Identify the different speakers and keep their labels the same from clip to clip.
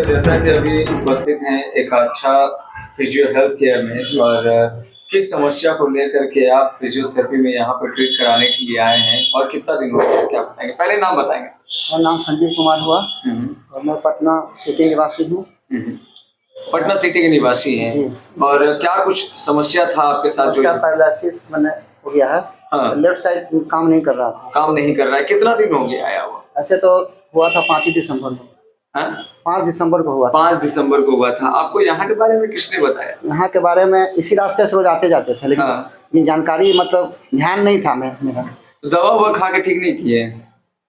Speaker 1: जैसा कि अभी उपस्थित हैं एक अच्छा फिजियो हेल्थ केयर में और किस समस्या को लेकर के आप फिजियोथेरेपी में यहाँ पर ट्रीट कराने के लिए आए हैं और कितना दिन हो गया क्या बताएंगे? पहले नाम बताएंगे।
Speaker 2: मेरा नाम संजीव कुमार हुआ और मैं पटना सिटी निवासी हूँ।
Speaker 1: पटना सिटी के निवासी हैं
Speaker 2: जी।
Speaker 1: और क्या कुछ समस्या था आपके साथ? जो
Speaker 2: पैरालिसिस मैंने हो गया है।
Speaker 1: हाँ।
Speaker 2: लेफ्ट साइड काम नहीं कर रहा था।
Speaker 1: काम नहीं कर रहा है। कितना दिन हो गया आया हुआ?
Speaker 2: ऐसे तो हुआ था 5 दिसंबर को।
Speaker 1: हाँ?
Speaker 2: 5 दिसंबर को हुआ था।
Speaker 1: 5 दिसंबर को हुआ था। आपको यहाँ के बारे में किसने बताया?
Speaker 2: यहाँ के बारे में इसी रास्ते से रोज आते जाते थे, लेकिन
Speaker 1: हाँ।
Speaker 2: ये जानकारी मतलब ध्यान नहीं था मेरा।
Speaker 1: तो दवा हुआ खा के ठीक नहीं किए?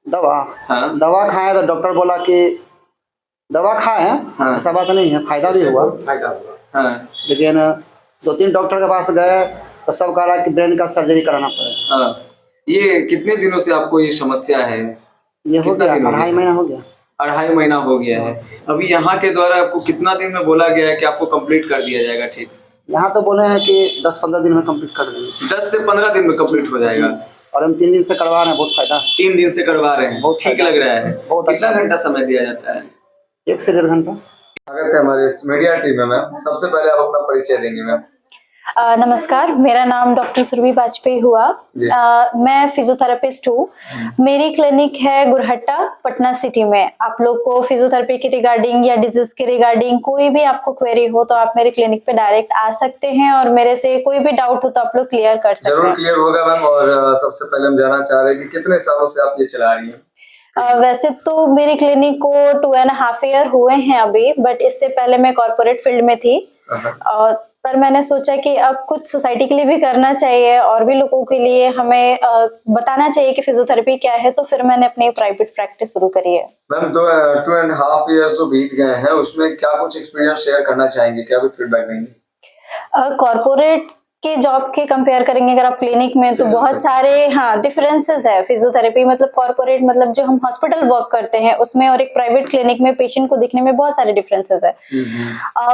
Speaker 2: दवा
Speaker 1: हाँ।
Speaker 2: दवा खाए तो डॉक्टर बोला कि दवा खाए,
Speaker 1: हाँ।
Speaker 2: ऐसा बात नहीं है, फायदा भी हुआ।
Speaker 1: हाँ।
Speaker 2: लेकिन 2-3 डॉक्टर के पास गए तो सब कह रहा कि ब्रेन का सर्जरी कराना पड़ेगा।
Speaker 1: हाँ। ये कितने दिनों से आपको ये समस्या है?
Speaker 2: ये हो गया 2.5 महीना हो गया।
Speaker 1: 2.5 महीना हो गया है। अभी यहाँ के द्वारा आपको कितना दिन में बोला गया है कि आपको कंप्लीट कर दिया जाएगा ठीक?
Speaker 2: यहाँ तो बोले हैं कि 10-15 दिन में कंप्लीट कर देंगे।
Speaker 1: 10 से 15 दिन में कंप्लीट हो जाएगा।
Speaker 2: और हम 3 दिन से करवा रहे हैं, बहुत फायदा।
Speaker 1: 3 दिन से करवा रहे हैं,
Speaker 2: बहुत
Speaker 1: ठीक लग रहा है।
Speaker 2: बहुत
Speaker 1: कितना घंटा समय दिया जाता है?
Speaker 2: 1 से 1.5 घंटा।
Speaker 1: स्वागत है हमारे इस मीडिया टीम में मैम। सबसे पहले आप अपना परिचय देंगे मैम।
Speaker 3: नमस्कार, मेरा नाम डॉक्टर सुरभि वाजपेयी हुआ। मैं फिजियोथेरेपिस्ट हूँ। मेरी क्लिनिक है गुरहट्टा, पटना सिटी में। आप लोग को फिजियोथेरेपी के रिगार्डिंग या डिजीज के रिगार्डिंग कोई भी आपको क्वेरी हो तो आप मेरे क्लिनिक पे डायरेक्ट आ सकते हैं और मेरे से कोई भी डाउट हो तो आप लोग क्लियर कर सकते हैं।
Speaker 1: जरूर क्लियर होगा मैम। और सबसे पहले हम जानना चाह रहे हैं कि कितने सालों से आप ये चला रही हैं?
Speaker 3: वैसे तो मेरी क्लिनिक को 2.5 ईयर हुए हैं अभी, बट इससे पहले मैं कॉर्पोरेट फील्ड में थी। पर मैंने सोचा कि अब कुछ सोसाइटी के लिए भी करना चाहिए और भी लोगों के लिए हमें बताना चाहिए कि फिजियोथेरेपी क्या है, तो फिर मैंने अपनी प्राइवेट प्रैक्टिस शुरू करी है।
Speaker 1: मैम 2.5 ईयर्स जो बीत गए हैं उसमें क्या कुछ एक्सपीरियंस शेयर करना चाहेंगे? क्या कुछ फीडबैक देंगे?
Speaker 3: कॉर्पोरेट के जॉब के कंपेयर करेंगे अगर आप क्लिनिक में तो बहुत सारे डिफरेंसेस है। फिजियोथेरेपी मतलब कॉर्पोरेट मतलब जो हम हॉस्पिटल वर्क करते हैं उसमें और एक प्राइवेट क्लिनिक में पेशेंट को दिखने में बहुत सारे डिफरेंसेस है।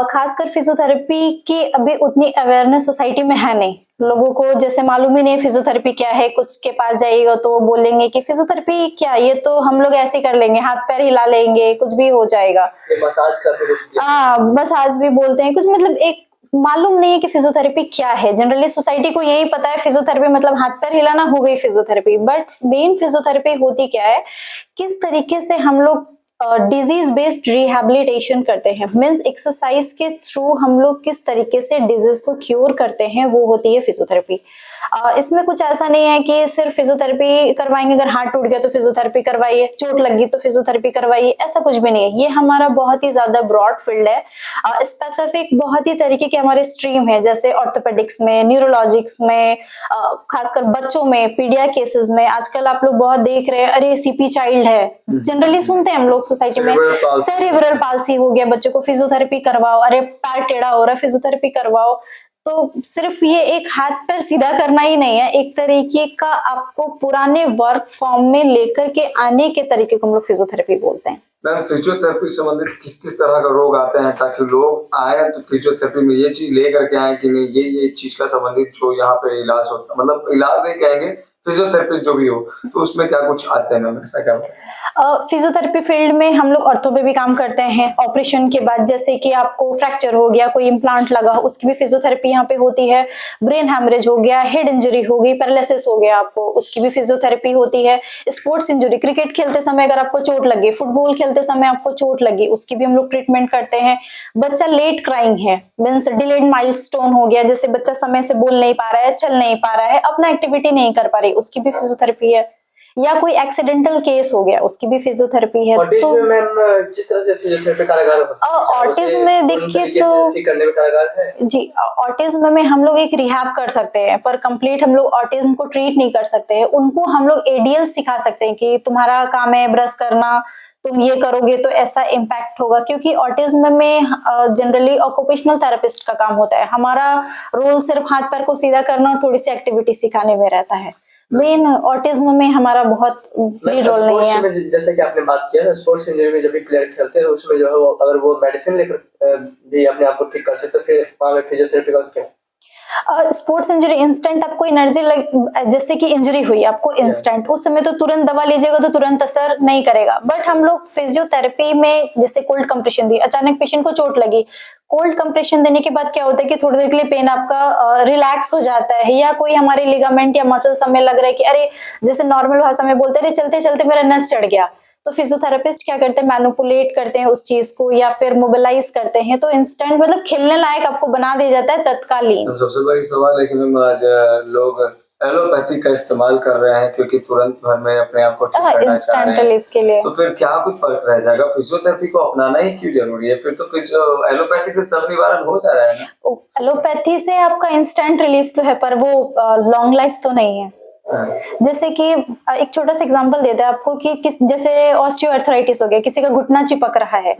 Speaker 3: खासकर फिजियोथेरेपी की अभी उतनी अवेयरनेस सोसाइटी में है नहीं। लोगों को जैसे मालूम ही नहीं फिजियोथेरेपी क्या है। कुछ के पास जाइएगा तो वो बोलेंगे कि फिजियोथेरेपी क्या, ये तो हम लोग ऐसे कर लेंगे, हाथ पैर हिला लेंगे, कुछ भी हो जाएगा।
Speaker 2: मसाज करते
Speaker 3: बस आज भी बोलते हैं कुछ, मतलब एक मालूम नहीं है कि फिजियोथेरेपी क्या है। जनरली सोसाइटी को यही पता है फिजियोथेरेपी मतलब हाथ पैर हिलाना, हो गई फिजियोथेरेपी। बट मेन फिजियोथेरेपी होती क्या है, किस तरीके से हम लोग डिजीज बेस्ड रिहैबिलिटेशन करते हैं, मींस एक्सरसाइज के थ्रू हम लोग किस तरीके से डिजीज को क्योर करते हैं, वो होती है फिजियोथेरेपी। इसमें कुछ ऐसा नहीं है कि सिर्फ फिजियोथेरेपी करवाएंगे, अगर हाथ टूट गया तो फिजियोथेरेपी करवाइए, चोट लगी तो फिजियोथेरेपी करवाइए, ऐसा कुछ भी नहीं है। ये हमारा बहुत ही ज्यादा ब्रॉड फील्ड है। स्पेसिफिक बहुत ही तरीके के हमारे स्ट्रीम है, जैसे ऑर्थोपेडिक्स में, न्यूरोलॉजिक्स में, खासकर बच्चों में, पीडिया केसेस में। आजकल आप लोग बहुत देख रहे हैं, अरे सीपी चाइल्ड है, जनरली सुनते हैं हम लोग सोसाइटी में, सेरेब्रल पाल्सी हो गया, बच्चों को फिजियोथेरेपी करवाओ, अरे पैर टेढ़ा हो रहा है फिजियोथेरेपी करवाओ। तो सिर्फ ये एक हाथ पैर सीधा करना ही नहीं है, एक तरीके का आपको पुराने वर्क फॉर्म में लेकर के आने के तरीके को हम लोग फिजियोथेरेपी बोलते हैं।
Speaker 1: मैम फिजियोथेरेपी संबंधित किस किस तरह का रोग आते हैं, ताकि लोग आए तो फिजियोथेरेपी में ये चीज लेकर के आए कि नहीं ये चीज का संबंधित जो यहाँ पे इलाज होता, मतलब इलाज नहीं कहेंगे, फिजियोथेरेपी जो भी हो, तो उसमें क्या कुछ आते हैं मैम, ऐसा क्या?
Speaker 3: फिजियोथेरेपी फील्ड में हम लोग ऑर्थो पे भी काम करते हैं। ऑपरेशन के बाद जैसे कि आपको फ्रैक्चर हो गया, कोई इम्प्लांट लगा, उसकी भी फिजियोथेरेपी यहाँ पे होती है। ब्रेन हैमरेज हो गया, हेड इंजरी हो गई, पैरालिसिस हो गया आपको, उसकी भी फिजियोथेरेपी होती है। स्पोर्ट्स इंजरी, क्रिकेट खेलते समय अगर आपको चोट लगी, फुटबॉल खेलते समय आपको चोट लगी, उसकी भी हम लोग ट्रीटमेंट करते हैं। बच्चा लेट क्राइंग है, मीन्स डिलेड माइलस्टोन हो गया, जैसे बच्चा समय से बोल नहीं पा रहा है, चल नहीं पा रहा है, अपना एक्टिविटी नहीं कर पा रही, उसकी भी फिजियोथेरेपी है। या कोई एक्सीडेंटल केस हो गया, उसकी भी फिजियोथेरेपी है।
Speaker 2: ऑटिज्म में मैम जिस तरह से फिजियोथेरेपी कारगर होता है,
Speaker 3: ऑटिज्म में देखिए तो
Speaker 2: ठीक करने में कारगर है
Speaker 3: जी। ऑटिज्म में हम लोग एक रिहैब कर सकते हैं, पर कंप्लीट हम लोग ऑटिज्म को ट्रीट नहीं कर सकते हैं। उनको हम लोग एडीएल सिखा सकते हैं कि तुम्हारा काम है ब्रश करना, तुम ये करोगे तो ऐसा इम्पैक्ट होगा, क्योंकि ऑटिज्म में जनरली ऑक्यूपेशनल थेरेपिस्ट का काम होता है। हमारा रोल सिर्फ हाथ पैर को सीधा करना और थोड़ी सी एक्टिविटी सिखाने में रहता है। मेन ऑटिज्म में हमारा बहुत लीड रोल नहीं है।
Speaker 2: जैसे कि आपने बात किया स्पोर्ट्स इंजरी में जब भी प्लेयर खेलते हैं उसमें जो है वो अगर वो मेडिसिन लेकर भी अपने आप को ठीक कर सकते, फिर वहाँ में फिजियोथेरेपी का क्या?
Speaker 3: स्पोर्ट्स इंजरी इंस्टेंट आपको एनर्जी लग, जैसे कि इंजरी हुई आपको इंस्टेंट, उस समय तो तुरंत दवा लीजिएगा तो तुरंत असर नहीं करेगा। बट हम लोग फिजियोथेरेपी में जैसे कोल्ड कंप्रेशन दी, अचानक पेशेंट को चोट लगी, कोल्ड कंप्रेशन देने के बाद क्या होता है कि थोड़ी देर के लिए पेन आपका रिलैक्स हो जाता है, या कोई हमारे लिगामेंट या मसल्स हमें लग रहा है कि अरे, जैसे नॉर्मल भाषा में बोलते हैं चलते चलते मेरा नस चढ़ गया, तो फिजियोथेरेपिस्ट क्या करते हैं, मैनिपुलेट करते हैं उस चीज को या फिर मोबिलाइज करते हैं, तो इंस्टेंट मतलब खेलने लायक आपको बना दिया जाता है तत्कालीन।
Speaker 1: तो सबसे बड़ी सवाल है कि मैम आज लोग एलोपैथी का इस्तेमाल कर रहे हैं क्योंकि तुरंत भर में अपने आप को ठीक करना चाह
Speaker 3: इंस्टेंट
Speaker 1: रहे हैं,
Speaker 3: रिलीफ के लिए।
Speaker 1: तो फिर क्या कुछ फर्क रह जाएगा? फिजियोथेरेपी को अपनाना ही क्यों जरूरी है? फिर तो एलोपैथी से सब निवारण हो जा रहा है ना।
Speaker 3: एलोपैथी से आपका इंस्टेंट रिलीफ तो है, पर वो लॉन्ग लाइफ तो नहीं है। जैसे कि एक छोटा सा एग्जांपल देते हैं आपको कि जैसे ऑस्टियोआर्थराइटिस हो गया, किसी का घुटना चिपक रहा है,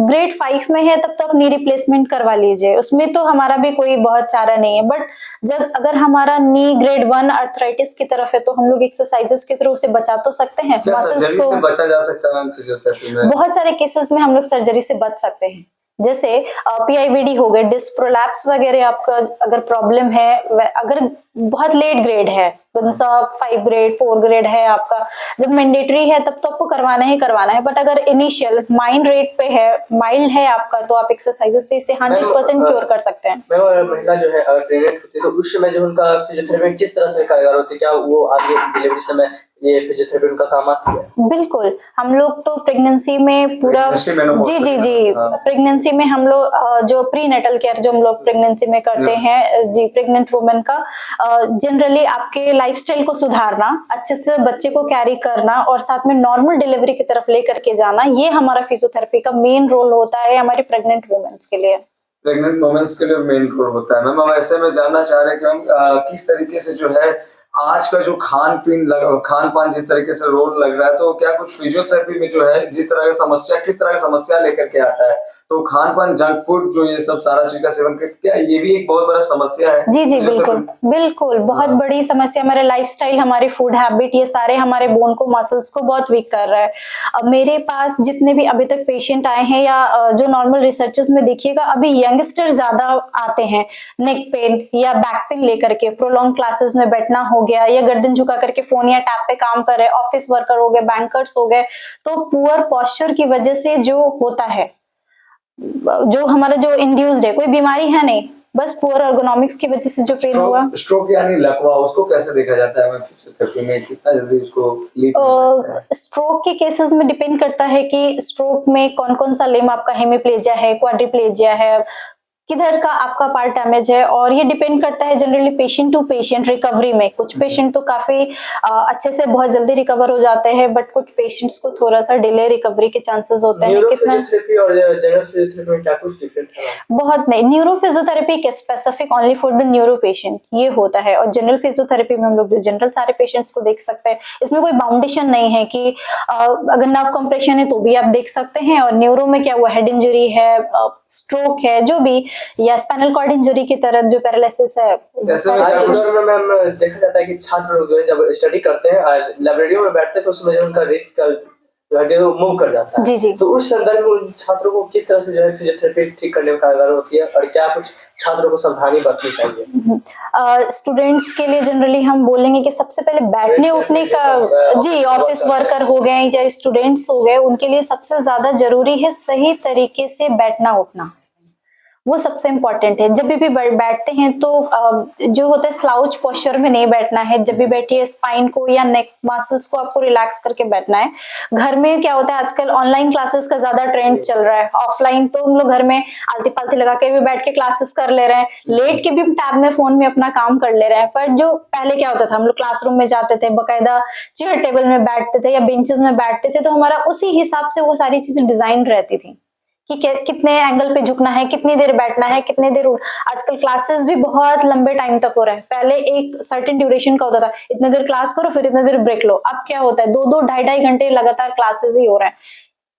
Speaker 3: ग्रेड 5 में है, तब तो आप नी रिप्लेसमेंट करवा लीजिए, उसमें तो हमारा भी कोई बहुत चारा नहीं है। बट जब अगर हमारा नी ग्रेड 1 आर्थराइटिस की तरफ है, तो हम लोग एक्सरसाइजेस के थ्रू उसे बचा तो सकते हैं।
Speaker 1: क्या
Speaker 3: मसल्स
Speaker 1: सर्जरी
Speaker 3: को
Speaker 1: से बचा जा सकता है फिजियोथेरेपी में?
Speaker 3: बहुत सारे केसेस में हम लोग सर्जरी से बच सकते हैं, जैसे पीआईवीडी हो गए, डिस्क प्रोलैप्स वगैरह, आपका अगर प्रॉब्लम है, अगर बहुत लेट ग्रेड है, 5 ग्रेड 4 ग्रेड है आपका, जब मैंडेटरी है तब तो आपको करवाना ही करवाना है। बट अगर इनिशियल माइंड रेट पे है, माइल्ड है आपका, तो आप एक्सरसाइजेस से इसे 100% क्योर कर सकते हैं।
Speaker 4: महिला जो है अगर प्रेग्नेंट होती है तो उस समय जो उनका फिजियोथेरेपी किस तरह से कारगर होती है? क्या वो आगे डिलीवरी समय ये फिजियोथेरेपी उनका काम आती है?
Speaker 3: बिल्कुल, हम लोग तो प्रेगनेंसी में पूरा जी प्रेगनेंसी में हम लोग जो प्रीनेटल केयर जो हम लोग प्रेगनेंसी में करते हैं जी, प्रेग्नेंट वुमेन का जनरली आपके लाइफस्टाइल को सुधारना, अच्छे से बच्चे को कैरी करना और साथ में नॉर्मल डिलीवरी की तरफ लेकर के जाना, ये हमारा फिजियोथेरेपी का मेन रोल होता है हमारी प्रेग्नेंट वुमेन्स के लिए।
Speaker 1: प्रेग्नेंट वुमेन्स के लिए मेन रोल होता है। मैम, अब ऐसे में जानना चाह रहे हैं कि हम किस तरीके से जो है आज का जो खान पान जिस तरीके से रोल लग रहा है, तो क्या कुछ फिजियोथेरेपी में जो है जिस तरह का समस्या, किस तरह का समस्या लेकर के आता है, तो खान पान, जंक फूड, जो ये सब सारा चीज का सेवन करते, क्या ये भी एक बहुत बड़ा समस्या है?
Speaker 3: जी जी बिल्कुल बिल्कुल, बहुत बड़ी समस्या। हमारे लाइफस्टाइल, हमारी फूड हैबिट, ये सारे हमारे बोन को, मसल्स को बहुत वीक कर रहा है। अब मेरे पास जितने भी अभी तक पेशेंट आए हैं या जो नॉर्मल रिसर्चेस में देखिएगा, अभी यंगस्टर ज्यादा आते हैं नेक पेन या बैक पेन लेकर के, प्रोलॉन्ग क्लासेस में बैठना हो गया, या गर्दन झुका करके फोन या टैब पे काम कर रहे, ऑफिस वर्कर हो गए, बैंकर्स हो गए, तो पुअर पोस्चर की वजह से जो होता है, जो हमारा जो इंड्यूस्ड है, कोई बीमारी है नहीं, बस पुअर एर्गोनॉमिक्स की वजह से जो पेन हुआ।
Speaker 1: स्ट्रोक यानी लकवा, उसको कैसे देखा जाता है फिजियोथेरेपी में? कितना जल्दी उसको लीड कर सकते हैं?
Speaker 3: स्ट्रोक के केसेस में डिपेंड करता है कि स्ट्रोक में कौन कौन सा लिम्ब आपका, हेमिप्लेजिया है, क्वाड्रिप्लेजिया है, किधर का आपका पार्ट डैमेज है, और ये डिपेंड करता है generally patient to patient recovery में। कुछ पेशेंट तो काफी अच्छे से बहुत जल्दी रिकवर हो जाते हैं, बट कुछ पेशेंट्स को थोड़ा सा डिले रिकवरी के चांसेस होते हैं।
Speaker 4: कितना फिजियोथेरेपी और जनरल फिजियोथेरेपी में क्या कुछ डिफरेंट है?
Speaker 3: बहुत नहीं, न्यूरो फिजियोथेरेपी के specific only for the neuro patient ये होता है, और जनरल फिजियोथेरेपी में हम लोग जो जनरल सारे पेशेंट्स को देख सकते हैं, इसमें कोई बाउंडेशन नहीं है कि अगर नर्व कंप्रेशन है तो भी आप देख सकते हैं, और न्यूरो में क्या हुआ, हेड इंजरी है, स्ट्रोक है, जो भी, या स्पाइनल कॉर्ड इंजरी की तरह जो पैरालिसिस है।
Speaker 1: ऐसे में
Speaker 4: आज के दौर में मैम देखा जाता है कि छात्र लोग जो है जब स्टडी करते हैं, लाइब्रेरियों में बैठते हैं, तो उसमें जो उनका रेट का जो है वो मूव कर जाता है।
Speaker 3: जी जी।
Speaker 4: तो उस संदर्भ में उन छात्रों को किस तरह से जो है फिजियोथेरेपी ठीक करने में कारगर होती है, और क्या कुछ छात्रों को सावधानी बरतनी चाहिए?
Speaker 3: स्टूडेंट्स के लिए जनरली हम बोलेंगे कि सबसे पहले बैठने उठने का, जी, ऑफिस वर्कर हो गए या स्टूडेंट्स हो गए, उनके लिए सबसे ज्यादा जरूरी है सही तरीके से बैठना उठना, वो सबसे इम्पोर्टेंट है। जब भी बैठते हैं तो जो होता है स्लाउच पोस्चर में नहीं बैठना है। जब भी बैठिए स्पाइन को या नेक मसल्स को आपको रिलैक्स करके बैठना है। घर में क्या होता है, आजकल ऑनलाइन क्लासेस का ज्यादा ट्रेंड चल रहा है, ऑफलाइन तो हम लोग घर में आलती पालती लगा के भी बैठ के क्लासेस कर ले रहे हैं, लेट के भी टैब में फोन में अपना काम कर ले रहे हैं। पर जो पहले क्या होता था, हम लोग क्लासरूम में जाते थे, बाकायदा चेयर टेबल में बैठते थे या बेंचेस में बैठते थे, तो हमारा उसी हिसाब से वो सारी चीजें डिजाइन रहती थी कि कितने एंगल पे झुकना है, कितनी देर बैठना है, कितने देर। आजकल क्लासेस भी बहुत लंबे टाइम तक हो रहा है। पहले एक सर्टेन ड्यूरेशन का होता था, इतने देर क्लास करो फिर इतने देर ब्रेक लो। अब क्या होता है, 2-2 ढाई-ढाई घंटे लगातार क्लासेस ही हो रहे हैं।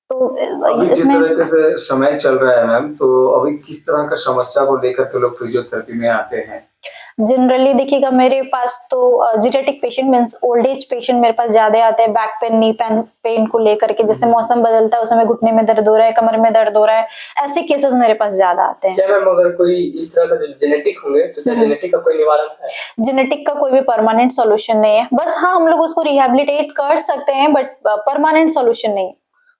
Speaker 3: तो
Speaker 1: अभी जिस तरीके से समय चल रहा है मैम, तो अभी किस तरह का समस्या को लेकर के लोग फिजियोथेरेपी में आते हैं?
Speaker 3: जनरली देखिएगा मेरे पास तो geriatric patient means old age patient मेरे पास ज्यादा आते हैं, बैक पेन, नी पेन को लेकर के, जैसे मौसम बदलता है उस समय घुटने में दर्द हो रहा है, कमर में दर्द हो रहा है, ऐसे केसेस मेरे पास ज्यादा आते हैं।
Speaker 4: क्या मैम अगर कोई इस तरह का जो जेनेटिक होंगे तो क्या जेनेटिक का कोई निवारण है?
Speaker 3: जेनेटिक का कोई भी परमानेंट सॉल्यूशन नहीं है, बस हाँ हम लोग उसको रिहेबिलिटेट कर सकते हैं, बट परमानेंट सॉल्यूशन नहीं है।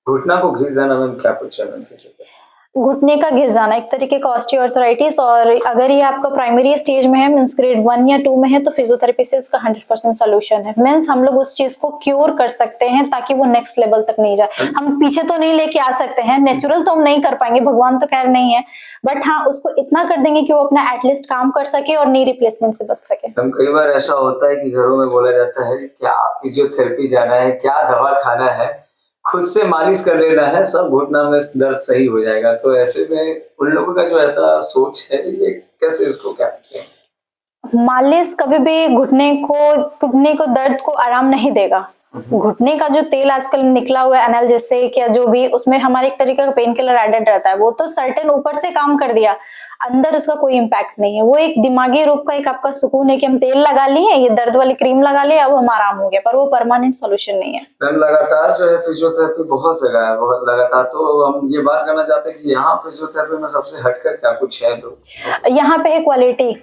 Speaker 1: घुटना को घिस जाना मैम क्या कुछ है मैम फिजियोथेरेपी?
Speaker 3: घुटने का घिस जाना एक तरीके का ऑस्टियोआर्थराइटिस, और अगर ये आपका प्राइमरी स्टेज में है मींस ग्रेड 1 या 2 में है तो फिजियोथेरेपी से इसका 100% सॉल्यूशन है। मींस हम लोग उस चीज को क्योर कर सकते हैं ताकि वो नेक्स्ट लेवल तक नहीं जाए। हम पीछे तो नहीं लेके आ सकते हैं, नेचुरल तो हम नहीं कर पाएंगे, भगवान तो खैर नहीं है, बट हाँ उसको इतना कर देंगे कि वो अपना एटलीस्ट काम कर सके और नी रिप्लेसमेंट से बच सके।
Speaker 1: हम कई बार ऐसा होता है कि घरों में बोला जाता है क्या फिजियोथेरेपी जाना है, क्या दवा खाना है, खुद से मालिश कर लेना है, सब घुटना में दर्द सही हो जाएगा। तो ऐसे में उन लोगों का जो ऐसा सोच है ये कैसे इसको क्या करें?
Speaker 3: मालिश कभी भी घुटने को दर्द को आराम नहीं देगा। घुटने का जो तेल आजकल निकला हुआ है एनाल्जेसिक या जो भी, उसमें हमारे एक तरीके का पेन किलर एडेड रहता है, वो तो सर्टेन ऊपर से काम कर दिया, अंदर उसका कोई इम्पैक्ट नहीं है। वो एक दिमागी रूप का एक आपका सुकून है कि हम तेल लगा लिए, ये दर्द वाली क्रीम लगा लिए, अब हम आराम हो गया, पर वो परमानेंट सॉल्यूशन नहीं है।
Speaker 1: मैम लगातार जो है फिजियोथेरेपी बहुत जगह है, बहुत लगातार, तो हम ये बात करना चाहते हैं कि यहाँ फिजियोथेरेपी में सबसे हटकर क्या कुछ है? लोग
Speaker 3: यहाँ पे है क्वालिटी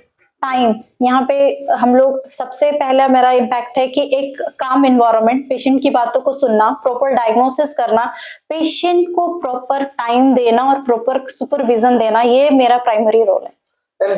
Speaker 3: टाइम। यहाँ पे हम लोग सबसे पहला मेरा इम्पैक्ट है कि एक काम इन्वायरमेंट, पेशेंट की बातों को सुनना, प्रॉपर डायग्नोसिस करना, पेशेंट को प्रॉपर टाइम देना और प्रॉपर सुपरविजन देना, ये मेरा प्राइमरी रोल है।